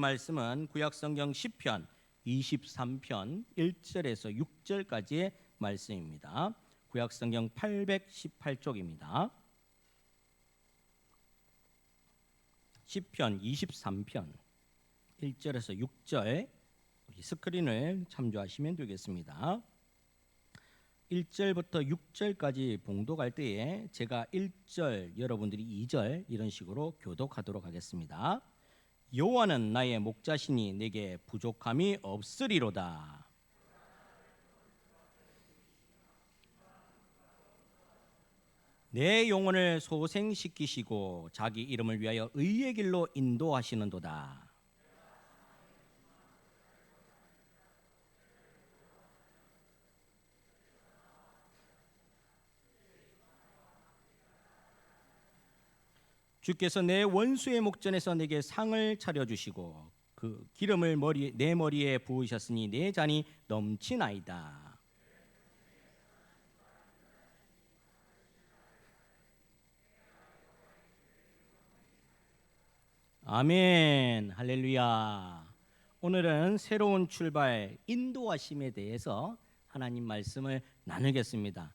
말씀은 구약성경 시편 23편 1절에서 6절까지의 말씀입니다. 구약성경 818쪽입니다. 시편 23편 1절에서 6절 스크린을 참조하시면 되겠습니다. 1절부터 6절까지 봉독할 때에 제가 1절, 여러분들이 2절 이런 식으로 교독하도록 하겠습니다. 여호와는 나의 목자시니 내게 부족함이 없으리로다. 내 영혼을 소생시키시고 자기 이름을 위하여 의의 길로 인도하시는도다. 주께서 내 원수의 목전에서 내게 상을 차려주시고 그 기름을 내 머리에 부으셨으니 내 잔이 넘치나이다. 아멘. 할렐루야. 오늘은 새로운 출발, 인도하심에 대해서 하나님 말씀을 나누겠습니다.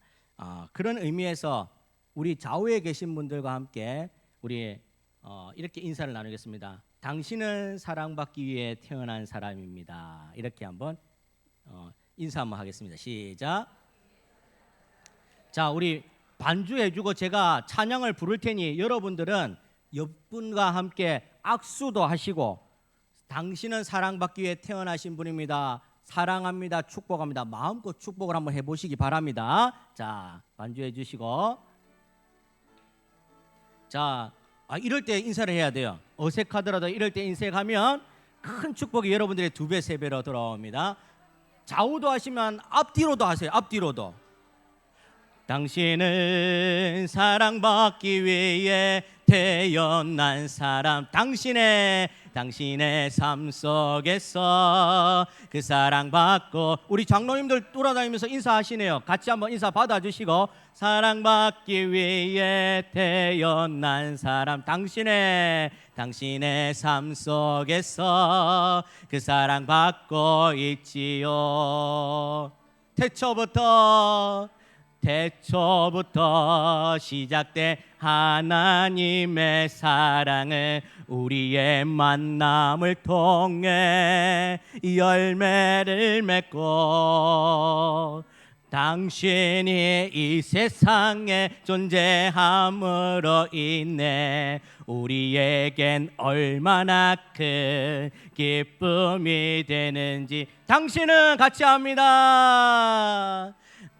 그런 의미에서 우리 좌우에 계신 분들과 함께 우리 이렇게 인사를 나누겠습니다. 당신은 사랑받기 위해 태어난 사람입니다. 이렇게 한번 인사 한번 하겠습니다. 시작. 자, 우리 반주해주고 제가 찬양을 부를 테니 여러분들은 옆분과 함께 악수도 하시고 당신은 사랑받기 위해 태어나신 분입니다. 사랑합니다. 축복합니다. 마음껏 축복을 한번 해보시기 바랍니다. 자, 반주해 주시고 자, 이럴 때 인사를 해야 돼요. 어색하더라도 이럴 때 인사하면 큰 축복이 여러분들의 2배, 3배로 돌아옵니다. 좌우도 하시면 앞뒤로도 하세요. 앞뒤로도. 당신은 사랑받기 위해 태어난 사람. 당신의 삶 속에서 그 사랑받고 우리 장로님들 돌아다니면서 인사하시네요. 같이 한번 인사 받아주시고 사랑받기 위해 태어난 사람. 당신의 삶 속에서 그 사랑받고 있지요. 태초부터 시작된 하나님의 사랑은 우리의 만남을 통해 열매를 맺고 당신이 이 세상에 존재함으로 인해 우리에겐 얼마나 큰 기쁨이 되는지 당신은 같이 합니다.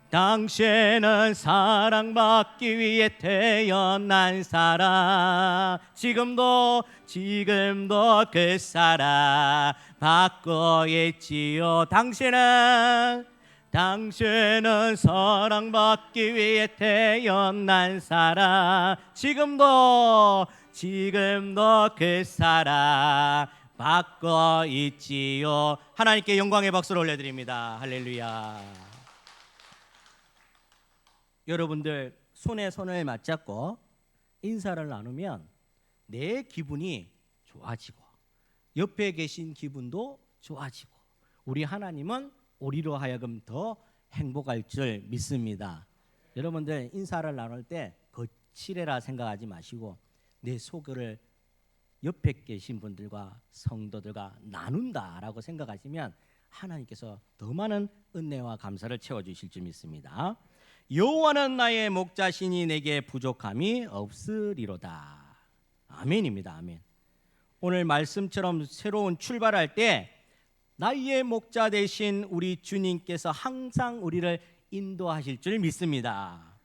당신은 사랑받기 위해 태어난 사람. 지금도 그 사랑 받고 있지요. 당신은 사랑받기 위해 태어난 사람. 지금도 그 사랑 받고 있지요. 하나님께 영광의 박수를 올려드립니다. 할렐루야. 여러분들 손에 손을 맞잡고 인사를 나누면 내 기분이 좋아지고 옆에 계신 기분도 좋아지고 우리 하나님은 우리로 하여금 더 행복할 줄 믿습니다. 여러분들 인사를 나눌 때 거칠해라 생각하지 마시고 내 속을 옆에 계신 분들과 성도들과 나눈다라고 생각하시면 하나님께서 더 많은 은혜와 감사를 채워주실 줄 믿습니다. 여호와는 나의 목자시니 내게 부족함이 없으리로다. 아멘입니다. 아멘. 오늘 말씀처럼 새로운 출발할 때 나의 목자 되신 우리 주님께서 항상 우리를 인도하실 줄 믿습니다.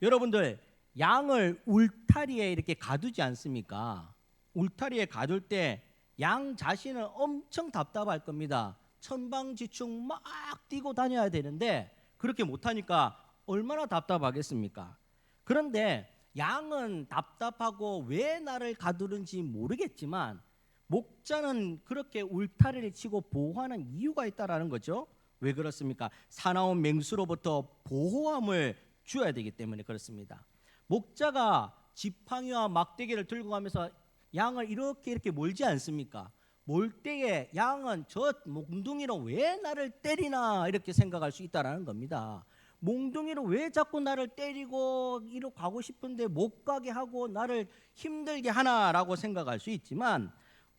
여러분들 양을 울타리에 이렇게 가두지 않습니까? 울타리에 가둘 때 양 자신은 엄청 답답할 겁니다. 천방지축 막 뛰고 다녀야 되는데 그렇게 못하니까 얼마나 답답하겠습니까? 그런데 양은 답답하고 왜 나를 가두는지 모르겠지만 목자는 그렇게 울타리를 치고 보호하는 이유가 있다라는 거죠. 왜 그렇습니까? 사나운 맹수로부터 보호함을 주어야 되기 때문에 그렇습니다. 목자가 지팡이와 막대기를 들고 가면서 양을 이렇게 몰지 않습니까? 몰 때에 양은 저 몽둥이로 왜 나를 때리나 이렇게 생각할 수 있다라는 겁니다. 몽둥이로 왜 자꾸 나를 때리고 이리로 가고 싶은데 못 가게 하고 나를 힘들게 하나라고 생각할 수 있지만,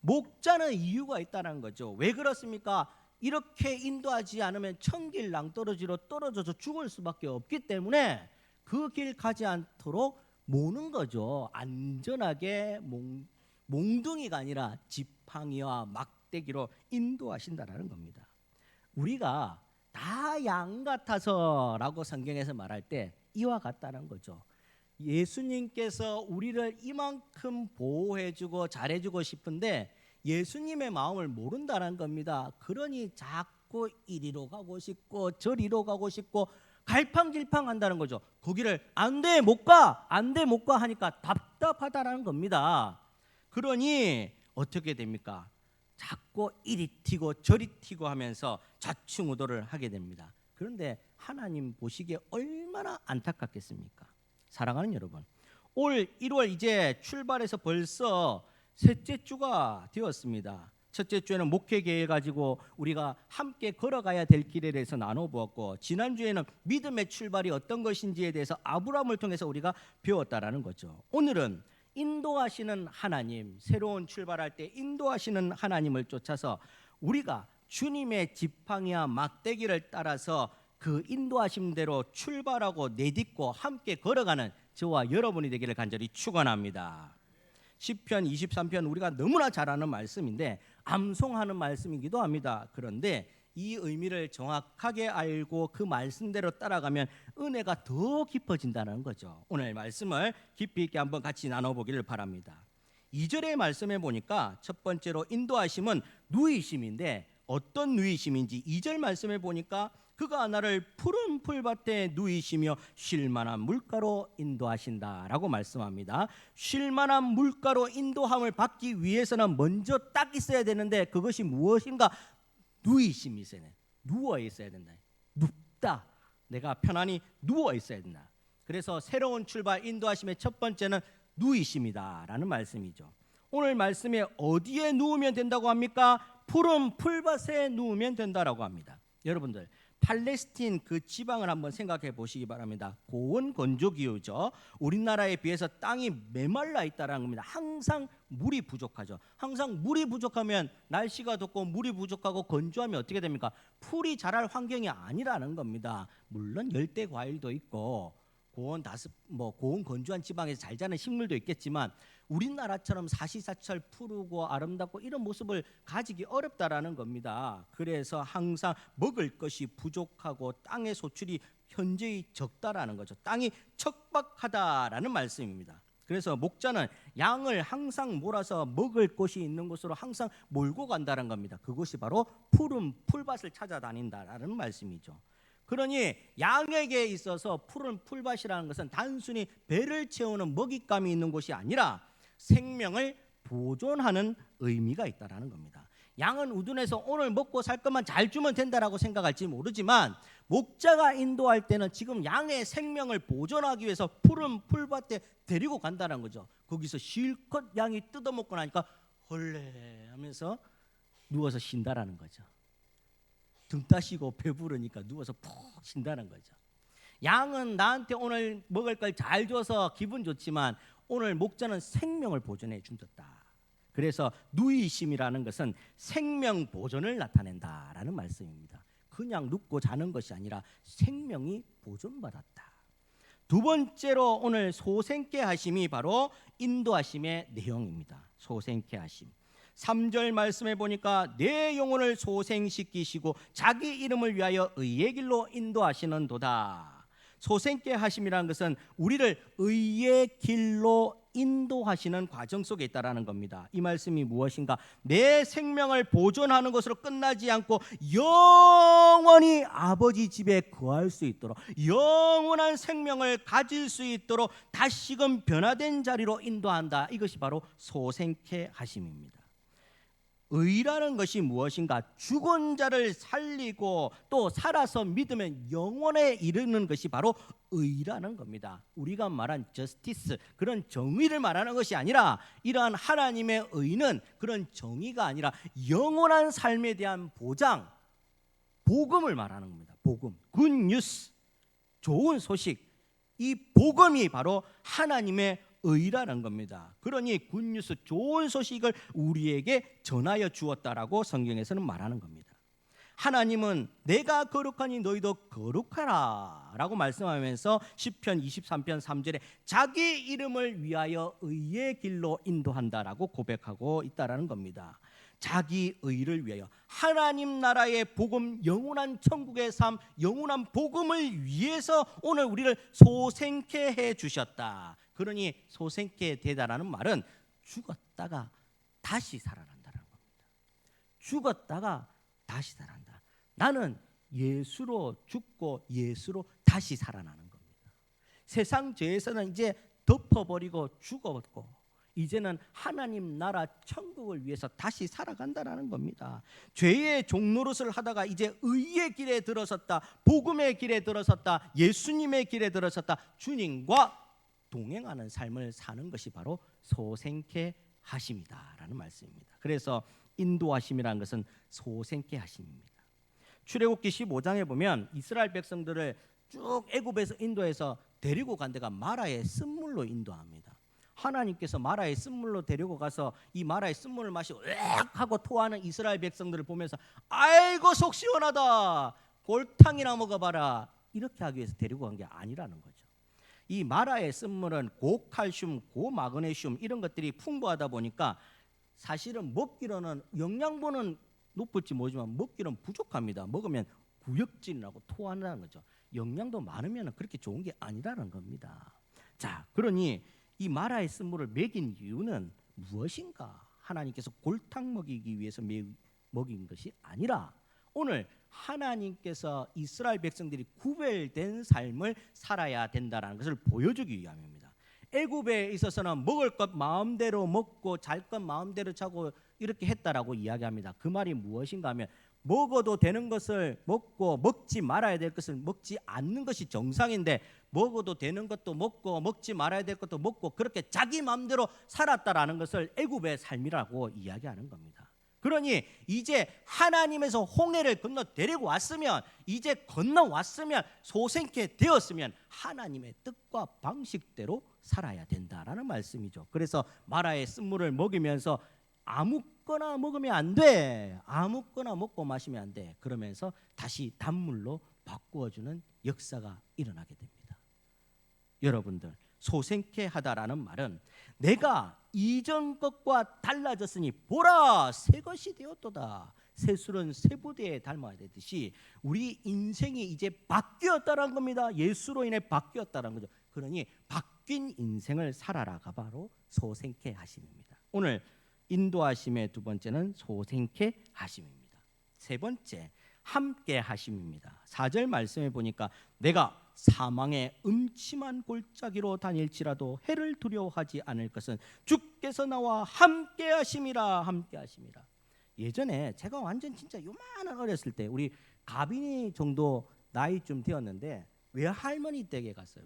목자는 이유가 있다는 거죠. 왜 그렇습니까? 이렇게 인도하지 않으면 천길 낭떠러지로 떨어져서 죽을 수밖에 없기 때문에 그 길 가지 않도록 모는 거죠. 안전하게 몽둥이가 아니라 지팡이와 막대기로 인도하신다는 겁니다. 우리가 다 양 같아서라고 성경에서 말할 때 이와 같다는 거죠. 예수님께서 우리를 이만큼 보호해주고 잘해주고 싶은데 예수님의 마음을 모른다는 겁니다. 그러니 자꾸 이리로 가고 싶고 저리로 가고 싶고 갈팡질팡한다는 거죠. 거기를 안 돼 못 가, 안 돼 못 가 하니까 답답하다는 겁니다. 그러니 어떻게 됩니까? 자꾸 이리 튀고 저리 튀고 하면서 좌충우돌을 하게 됩니다. 그런데 하나님 보시기에 얼마나 안타깝겠습니까? 사랑하는 여러분, 올 1월 이제 출발해서 벌써 셋째 주가 되었습니다. 첫째 주에는 목회 계획 가지고 우리가 함께 걸어가야 될 길에 대해서 나눠보았고, 지난주에는 믿음의 출발이 어떤 것인지에 대해서 아브라함을 통해서 우리가 배웠다라는 거죠. 오늘은 인도하시는 하나님, 새로운 출발할 때 인도하시는 하나님을 쫓아서 우리가 주님의 지팡이와 막대기를 따라서 그 인도하심대로 출발하고 내딛고 함께 걸어가는 저와 여러분이 되기를 간절히 축원합니다. 시편 23편 우리가 너무나 잘 아는 말씀인데 암송하는 말씀이기도 합니다. 그런데 이 의미를 정확하게 알고 그 말씀대로 따라가면 은혜가 더 깊어진다는 거죠. 오늘 말씀을 깊이 있게 한번 같이 나눠보기를 바랍니다. 2절의 말씀에 보니까 첫 번째로 인도하심은 누이심인데 어떤 누이심인지 2절 말씀에 보니까 그가 나를 푸른 풀밭에 누이시며 쉴만한 물가로 인도하신다라고 말씀합니다. 쉴만한 물가로 인도함을 받기 위해서는 먼저 딱 있어야 되는데 그것이 무엇인가? 누이심이 있어야 돼. 누워 있어야 된다. 눕다. 내가 편안히 누워 있어야 된다. 그래서 새로운 출발 인도하심의 첫 번째는 누이심이다라는 말씀이죠. 오늘 말씀에 어디에 누우면 된다고 합니까? 푸른 풀밭에 누우면 된다라고 합니다. 여러분들 팔레스틴 그 지방을 한번 생각해 보시기 바랍니다. 고온 건조 기후죠. 우리나라에 비해서 땅이 메말라 있다라는 겁니다. 항상 물이 부족하죠. 항상 물이 부족하면 날씨가 덥고 물이 부족하고 건조하면 어떻게 됩니까? 풀이 자랄 환경이 아니라는 겁니다. 물론 열대 과일도 있고 고온 건조한 지방에서 잘 자는 식물도 있겠지만 우리나라처럼 사시사철 푸르고 아름답고 이런 모습을 가지기 어렵다라는 겁니다. 그래서 항상 먹을 것이 부족하고 땅의 소출이 현저히 적다라는 거죠. 땅이 척박하다라는 말씀입니다. 그래서 목자는 양을 항상 몰아서 먹을 곳이 있는 곳으로 항상 몰고 간다는 겁니다. 그것이 바로 푸른 풀밭을 찾아다닌다라는 말씀이죠. 그러니 양에게 있어서 푸른 풀밭이라는 것은 단순히 배를 채우는 먹잇감이 있는 곳이 아니라 생명을 보존하는 의미가 있다라는 겁니다. 양은 우둔해서 오늘 먹고 살 것만 잘 주면 된다라고 생각할지 모르지만 목자가 인도할 때는 지금 양의 생명을 보존하기 위해서 푸른 풀밭에 데리고 간다는 거죠. 거기서 실컷 양이 뜯어먹고 나니까 헐레 하면서 누워서 쉰다라는 거죠. 등 따시고 배부르니까 누워서 푹 쉰다는 거죠. 양은 나한테 오늘 먹을 걸 잘 줘서 기분 좋지만 오늘 목자는 생명을 보존해 준다. 그래서 누이심이라는 것은 생명 보존을 나타낸다라는 말씀입니다. 그냥 눕고 자는 것이 아니라 생명이 보존받았다. 두 번째로 오늘 소생케 하심이 바로 인도하심의 내용입니다. 소생케 하심. 3절 말씀에 보니까 내 영혼을 소생시키시고 자기 이름을 위하여 의의 길로 인도하시는도다. 소생케 하심이라는 것은 우리를 의의 길로 인도하시는 과정 속에 있다라는 겁니다. 이 말씀이 무엇인가? 내 생명을 보존하는 것으로 끝나지 않고 영원히 아버지 집에 거할 수 있도록, 영원한 생명을 가질 수 있도록 다시금 변화된 자리로 인도한다. 이것이 바로 소생케 하심입니다. 의라는 것이 무엇인가? 죽은 자를 살리고 또 살아서 믿으면 영원에 이르는 것이 바로 의라는 겁니다. 우리가 말한 저스티스, 그런 정의를 말하는 것이 아니라, 이러한 하나님의 의는 그런 정의가 아니라 영원한 삶에 대한 보장, 복음을 말하는 겁니다. 복음, 굿뉴스, 좋은 소식. 이 복음이 바로 하나님의 의라는 겁니다. 그러니 굿뉴스, 좋은 소식을 우리에게 전하여 주었다라고 성경에서는 말하는 겁니다. 하나님은 내가 거룩하니 너희도 거룩하라 라고 말씀하면서 시편 23편 3절에 자기 이름을 위하여 의의 길로 인도한다라고 고백하고 있다라는 겁니다. 자기 의를 위하여, 하나님 나라의 복음, 영원한 천국의 삶, 영원한 복음을 위해서 오늘 우리를 소생케 해 주셨다. 그러니 소생케 되다라는 말은 죽었다가 다시 살아난다는 겁니다. 죽었다가 다시 살아난다. 나는 예수로 죽고 예수로 다시 살아나는 겁니다. 세상 죄에서는 이제 덮어버리고 죽었고, 이제는 하나님 나라 천국을 위해서 다시 살아간다라는 겁니다. 죄의 종노릇을 하다가 이제 의의 길에 들어섰다, 복음의 길에 들어섰다, 예수님의 길에 들어섰다, 주님과 동행하는 삶을 사는 것이 바로 소생케 하심이다라는 말씀입니다. 그래서 인도하심이라는 것은 소생케 하심입니다. 출애굽기 15장에 보면 이스라엘 백성들을 쭉 애굽에서 인도해서 데리고 간 데가 마라의 쓴물로 인도합니다. 하나님께서 마라의 쓴물로 데리고 가서 이 마라의 쓴물을 마시고 으악 하고 토하는 이스라엘 백성들을 보면서 아이고 속 시원하다, 골탕이나 먹어봐라, 이렇게 하기 위해서 데리고 간 게 아니라는 거죠. 이 마라의 쓴물은 고칼슘, 고마그네슘 이런 것들이 풍부하다 보니까 사실은 먹기로는 영양분은 높을지 모르지만 먹기로는 부족합니다. 먹으면 구역질이 나고 토한다는 거죠. 영양도 많으면 그렇게 좋은 게 아니라는 겁니다. 자, 그러니 이 마라의 쓴물을 먹인 이유는 무엇인가? 하나님께서 골탕 먹이기 위해서 먹인 것이 아니라 오늘 하나님께서 이스라엘 백성들이 구별된 삶을 살아야 된다는 것을 보여주기 위함입니다. 애굽에 있어서는 먹을 것 마음대로 먹고 잘 것 마음대로 자고 이렇게 했다라고 이야기합니다. 그 말이 무엇인가 하면 먹어도 되는 것을 먹고 먹지 말아야 될 것을 먹지 않는 것이 정상인데, 먹어도 되는 것도 먹고 먹지 말아야 될 것도 먹고 그렇게 자기 마음대로 살았다라는 것을 애굽의 삶이라고 이야기하는 겁니다. 그러니 이제 하나님에서 홍해를 건너 데리고 왔으면, 이제 건너왔으면, 소생케 되었으면 하나님의 뜻과 방식대로 살아야 된다라는 말씀이죠. 그래서 마라의 쓴물을 먹이면서 아무거나 먹으면 안 돼, 아무거나 먹고 마시면 안 돼, 그러면서 다시 단물로 바꾸어주는 역사가 일어나게 됩니다. 여러분들, 소생케 하다라는 말은 내가 이전 것과 달라졌으니 보라 새 것이 되었도다, 새술은 새부대에 닮아야 되듯이 우리 인생이 이제 바뀌었다는 겁니다. 예수로 인해 바뀌었다는 거죠. 그러니 바뀐 인생을 살아라가 바로 소생케 하심입니다. 오늘 인도하심의 두 번째는 소생케 하심입니다. 세 번째, 함께 하심입니다. 4절 말씀에 보니까 내가 사망의 음침한 골짜기로 다닐지라도 해를 두려워하지 않을 것은 주께서 나와 함께 하심이라, 함께 하심이라. 예전에 제가 완전 진짜 요만한 어렸을 때, 우리 가빈이 정도 나이쯤 되었는데 외할머니 댁에 갔어요.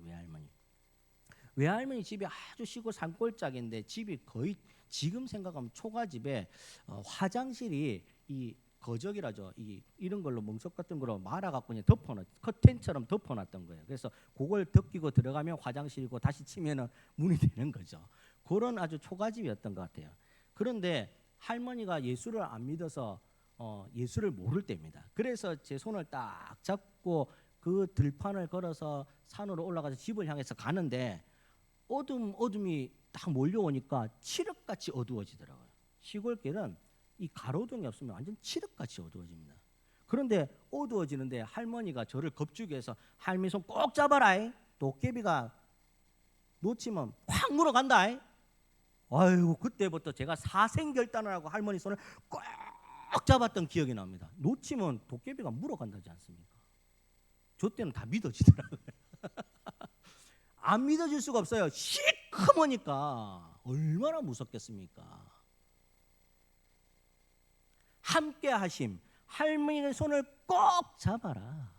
외할머니 집이 아주 시골 산골짜기인데 집이 거의 지금 생각하면 초가집에 화장실이 이 거적이라죠. 이런 걸로 멍석 같은 거로 말아갖고 그냥 덮어놨, 커튼처럼 덮어놨던 거예요. 그래서 그걸 덮기고 들어가면 화장실이고 다시 치면은 문이 되는 거죠. 그런 아주 초가집이었던 것 같아요. 그런데 할머니가 예수를 안 믿어서 예수를 모를 때입니다. 그래서 제 손을 딱 잡고 그 들판을 걸어서 산으로 올라가서 집을 향해서 가는데 어둠이 딱 몰려오니까 칠흑같이 어두워지더라고요. 시골길은 이 가로등이 없으면 완전 칠흑같이 어두워집니다. 그런데 어두워지는데 할머니가 저를 겁주기해서 할머니 손 꼭 잡아라, 도깨비가 놓치면 확 물어간다. 아이고, 그때부터 제가 사생결단을 하고 할머니 손을 꼭 잡았던 기억이 납니다. 놓치면 도깨비가 물어간다지 않습니까? 저 때는 다 믿어지더라고요. 안 믿어질 수가 없어요. 시커머니까 얼마나 무섭겠습니까? 함께 하심, 할머니의 손을 꼭 잡아라.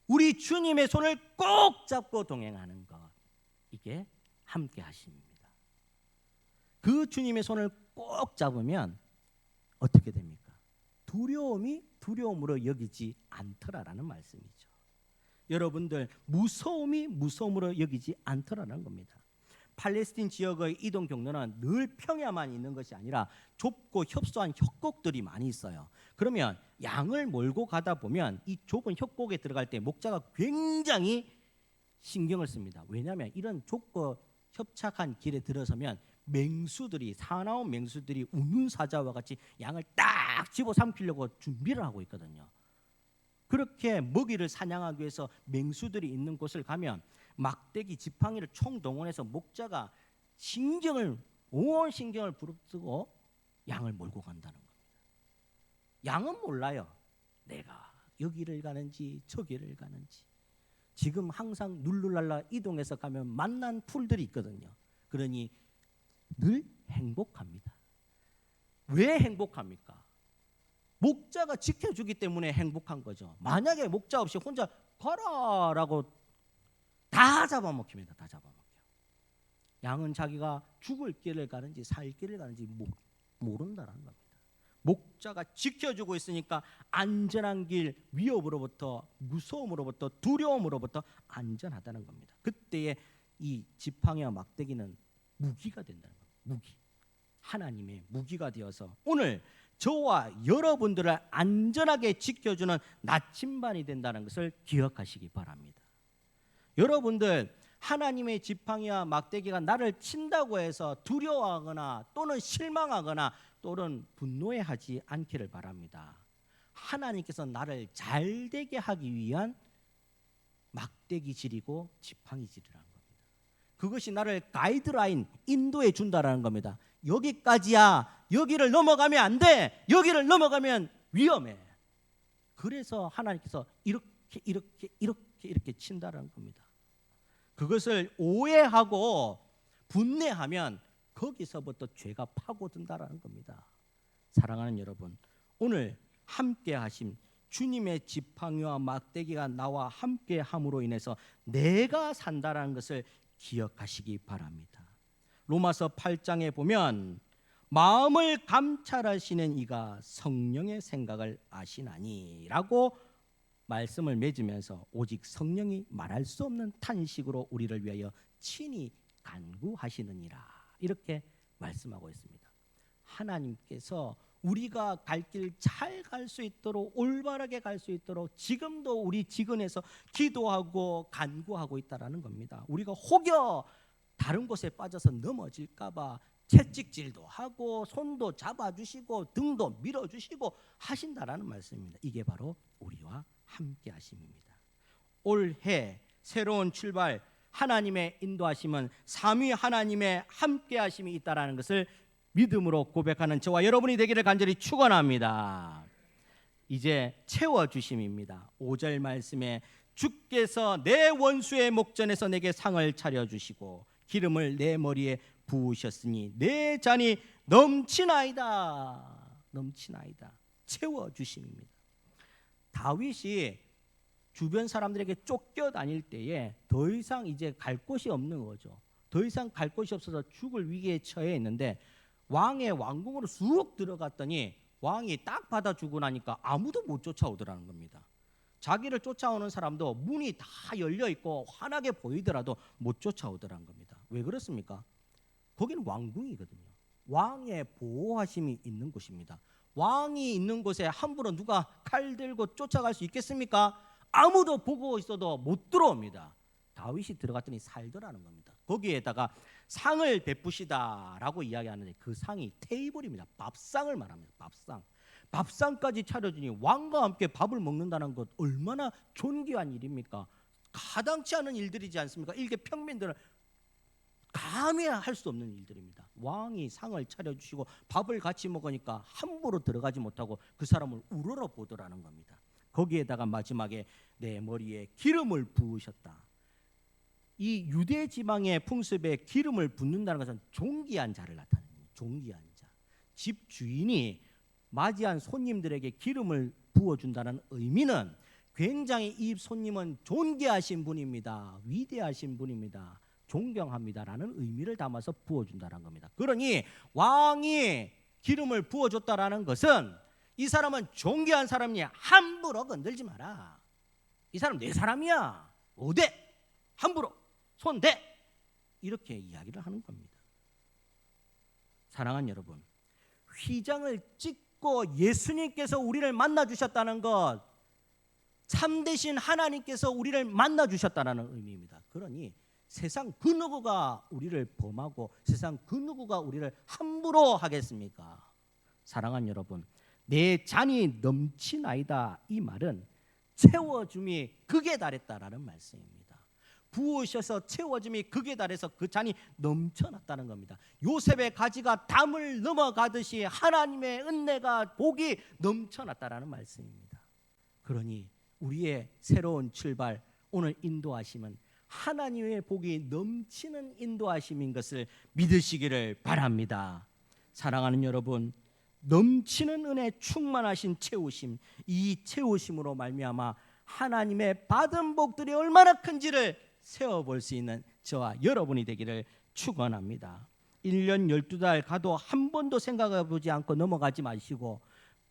우리 주님의 손을 꼭 잡고 동행하는 것, 이게 함께 하심입니다. 그 주님의 손을 꼭 잡으면 어떻게 됩니까? 두려움이 두려움으로 여기지 않더라라는 말씀이죠. 여러분들, 무서움이 무서움으로 여기지 않더라는 겁니다. 팔레스틴 지역의 이동 경로는 늘 평야만 있는 것이 아니라 좁고 협소한 협곡들이 많이 있어요. 그러면 양을 몰고 가다 보면 이 좁은 협곡에 들어갈 때 목자가 굉장히 신경을 씁니다. 왜냐하면 이런 좁고 협착한 길에 들어서면 맹수들이, 사나운 맹수들이 우는 사자와 같이 양을 딱 집어삼키려고 준비를 하고 있거든요. 그렇게 먹이를 사냥하기 위해서 맹수들이 있는 곳을 가면 막대기, 지팡이를 총동원해서 목자가 온 신경을 부릅뜨고 양을 몰고 간다는 겁니다. 양은 몰라요. 내가 여기를 가는지 저기를 가는지. 지금 항상 룰루랄라 이동해서 가면 만난 풀들이 있거든요. 그러니 늘 행복합니다. 왜 행복합니까? 목자가 지켜주기 때문에 행복한 거죠. 만약에 목자 없이 혼자 가라라고 다 잡아먹힙니다. 다 잡아먹혀. 양은 자기가 죽을 길을 가는지 살 길을 가는지 모른다는 겁니다. 목자가 지켜주고 있으니까 안전한 길, 위협으로부터, 무서움으로부터, 두려움으로부터 안전하다는 겁니다. 그때에 이 지팡이와 막대기는 무기가 된다는 겁니다. 무기. 하나님의 무기가 되어서 오늘 저와 여러분들을 안전하게 지켜주는 나침반이 된다는 것을 기억하시기 바랍니다. 여러분들, 하나님의 지팡이와 막대기가 나를 친다고 해서 두려워하거나 또는 실망하거나 또는 분노해하지 않기를 바랍니다. 하나님께서 나를 잘되게 하기 위한 막대기질이고 지팡이질이라는 겁니다. 그것이 나를 가이드라인, 인도해 준다라는 겁니다. 여기까지야. 여기를 넘어가면 안 돼. 여기를 넘어가면 위험해. 그래서 하나님께서 이렇게 친다라는 겁니다. 그것을 오해하고 분내하면 거기서부터 죄가 파고든다라는 겁니다. 사랑하는 여러분, 오늘 함께 하심 주님의 지팡이와 막대기가 나와 함께 함으로 인해서 내가 산다라는 것을 기억하시기 바랍니다. 로마서 8장에 보면 마음을 감찰하시는 이가 성령의 생각을 아시나니 라고 말씀을 맺으면서 오직 성령이 말할 수 없는 탄식으로 우리를 위하여 친히 간구하시느니라, 이렇게 말씀하고 있습니다. 하나님께서 우리가 갈 길 잘 갈 수 있도록, 올바르게 갈 수 있도록 지금도 우리 지근에서 기도하고 간구하고 있다라는 겁니다. 우리가 혹여 다른 곳에 빠져서 넘어질까 봐 채찍질도 하고 손도 잡아주시고 등도 밀어주시고 하신다라는 말씀입니다. 이게 바로 우리와 함께 하심입니다. 올해 새로운 출발, 하나님의 인도하심은 삼위 하나님의 함께 하심이 있다라는 것을 믿음으로 고백하는 저와 여러분이 되기를 간절히 축원합니다. 이제 채워주심입니다. 5절 말씀에 주께서 내 원수의 목전에서 내게 상을 차려주시고 기름을 내 머리에 부으셨으니 내 잔이 넘치나이다. 넘치나이다. 채워주심입니다. 다윗이 주변 사람들에게 쫓겨다닐 때에 더 이상 이제 갈 곳이 없는 거죠. 더 이상 갈 곳이 없어서 죽을 위기에 처해 있는데 왕의 왕궁으로 쑥 들어갔더니 왕이 딱 받아주고 나니까 아무도 못 쫓아오더라는 겁니다. 자기를 쫓아오는 사람도 문이 다 열려있고 환하게 보이더라도 못 쫓아오더라는 겁니다. 왜 그렇습니까? 거기는 왕궁이거든요. 왕의 보호하심이 있는 곳입니다. 왕이 있는 곳에 함부로 누가 칼 들고 쫓아갈 수 있겠습니까? 아무도 보고 있어도 못 들어옵니다. 다윗이 들어갔더니 살더라는 겁니다. 거기에다가 상을 베푸시다라고 이야기하는데 그 상이 테이블입니다. 밥상을 말합니다. 밥상. 밥상까지 차려주니 왕과 함께 밥을 먹는다는 것 얼마나 존귀한 일입니까? 가당치 않은 일들이지 않습니까? 일개 평민들은 감히 할 수 없는 일들입니다. 왕이 상을 차려주시고 밥을 같이 먹으니까 함부로 들어가지 못하고 그 사람을 우러러 보더라는 겁니다. 거기에다가 마지막에 내 머리에 기름을 부으셨다. 이 유대 지방의 풍습에 기름을 붓는다는 것은 존귀한 자를 나타냅니다. 존귀한 자. 집 주인이 맞이한 손님들에게 기름을 부어준다는 의미는 굉장히 이 손님은 존귀하신 분입니다. 위대하신 분입니다. 존경합니다라는 의미를 담아서 부어준다는 겁니다. 그러니 왕이 기름을 부어줬다라는 것은 이 사람은 존귀한 사람이니 함부로 건들지 마라. 이 사람 내 사람이야. 어대 함부로 손대 이렇게 이야기를 하는 겁니다. 사랑하는 여러분, 휘장을 찍고 예수님께서 우리를 만나 주셨다는 것, 참되신 하나님께서 우리를 만나 주셨다는 의미입니다. 그러니 세상 그 누구가 우리를 범하고 세상 그 누구가 우리를 함부로 하겠습니까? 사랑하는 여러분, 내 잔이 넘치나이다 이 말은 채워줌이 극에 달했다라는 말씀입니다. 부으셔서 채워줌이 극에 달해서 그 잔이 넘쳐났다는 겁니다. 요셉의 가지가 담을 넘어가듯이 하나님의 은혜가 복이 넘쳐났다라는 말씀입니다. 그러니 우리의 새로운 출발, 오늘 인도하심은 하나님의 복이 넘치는 인도하심인 것을 믿으시기를 바랍니다. 사랑하는 여러분, 넘치는 은혜 충만하신 채우심, 이 채우심으로 말미암아 하나님의 받은 복들이 얼마나 큰지를 세어볼 수 있는 저와 여러분이 되기를 축원합니다. 1년 12달 가도 한 번도 생각해보지 않고 넘어가지 마시고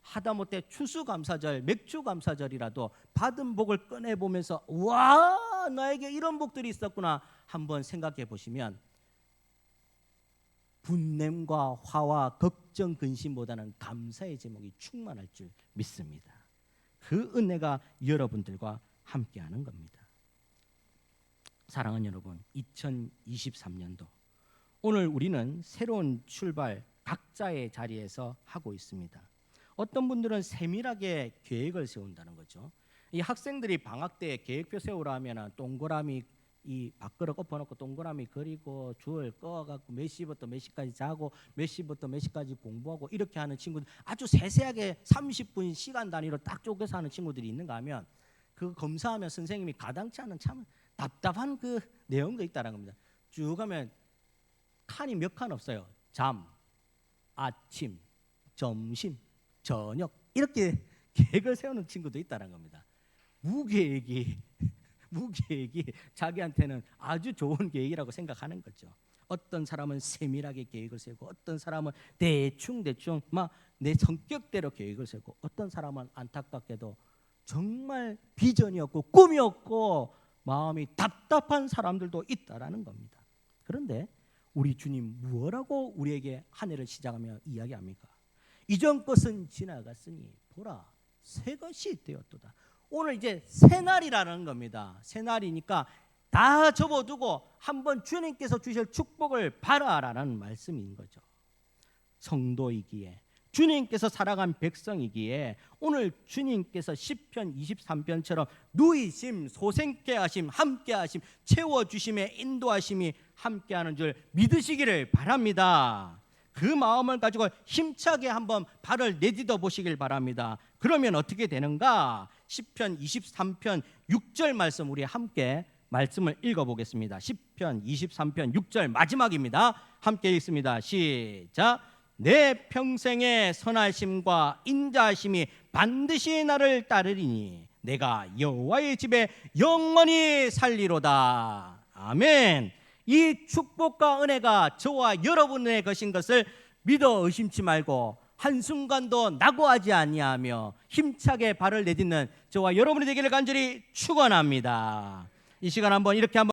하다못해 추수감사절, 맥주감사절이라도 받은 복을 꺼내보면서 와, 나에게 이런 복들이 있었구나 한번 생각해 보시면 분냄과 화와 걱정, 근심보다는 감사의 제목이 충만할 줄 믿습니다. 그 은혜가 여러분들과 함께하는 겁니다. 사랑하는 여러분, 2023년도 오늘 우리는 새로운 출발 각자의 자리에서 하고 있습니다. 어떤 분들은 세밀하게 계획을 세운다는 거죠. 이 학생들이 방학 때 계획표 세우라 하면 동그라미 이 밥그릇 엎어놓고 동그라미 그리고 줄 꺼갖고 몇 시부터 몇 시까지 자고 몇 시부터 몇 시까지 공부하고 이렇게 하는 친구들, 아주 세세하게 30분 시간 단위로 딱 쪼개서 하는 친구들이 있는가 하면 그 검사하면 선생님이 가당치 않은 참 답답한 그 내용도 있다는 겁니다. 쭉 가면 칸이 몇 칸 없어요. 잠, 아침, 점심, 저녁 이렇게 계획을 세우는 친구도 있다는 겁니다. 무계획이 자기한테는 아주 좋은 계획이라고 생각하는 거죠. 어떤 사람은 세밀하게 계획을 세우고 어떤 사람은 대충 막 내 성격대로 계획을 세우고 어떤 사람은 안타깝게도 정말 비전이 없고 꿈이 없고 마음이 답답한 사람들도 있다라는 겁니다. 그런데 우리 주님 무엇라고 우리에게 한 해를 시작하며 이야기합니까? 이전 것은 지나갔으니 보라 새 것이 되었도다. 오늘 이제 새날이라는 겁니다. 새날이니까 다 접어두고 한번 주님께서 주실 축복을 바라라는 말씀인 거죠. 성도이기에 주님께서 사랑한 백성이기에 오늘 주님께서 시편 23편처럼 누이심, 소생케 하심, 함께 하심, 채워주심의 인도하심이 함께하는 줄 믿으시기를 바랍니다. 그 마음을 가지고 힘차게 한번 발을 내딛어 보시길 바랍니다. 그러면 어떻게 되는가? 시편 23편 6절 말씀 우리 함께 말씀을 읽어보겠습니다. 시편 23편 6절 마지막입니다. 함께 읽습니다. 시작. 내 평생의 선하심과 인자하심이 반드시 나를 따르리니 내가 여호와의 집에 영원히 살리로다. 아멘. 이 축복과 은혜가 저와 여러분의 것인 것을 믿어 의심치 말고 한순간도 낙오하지 아니하며 힘차게 발을 내딛는 저와 여러분이 되기를 간절히 축원합니다. 이 시간 한번 이렇게 한번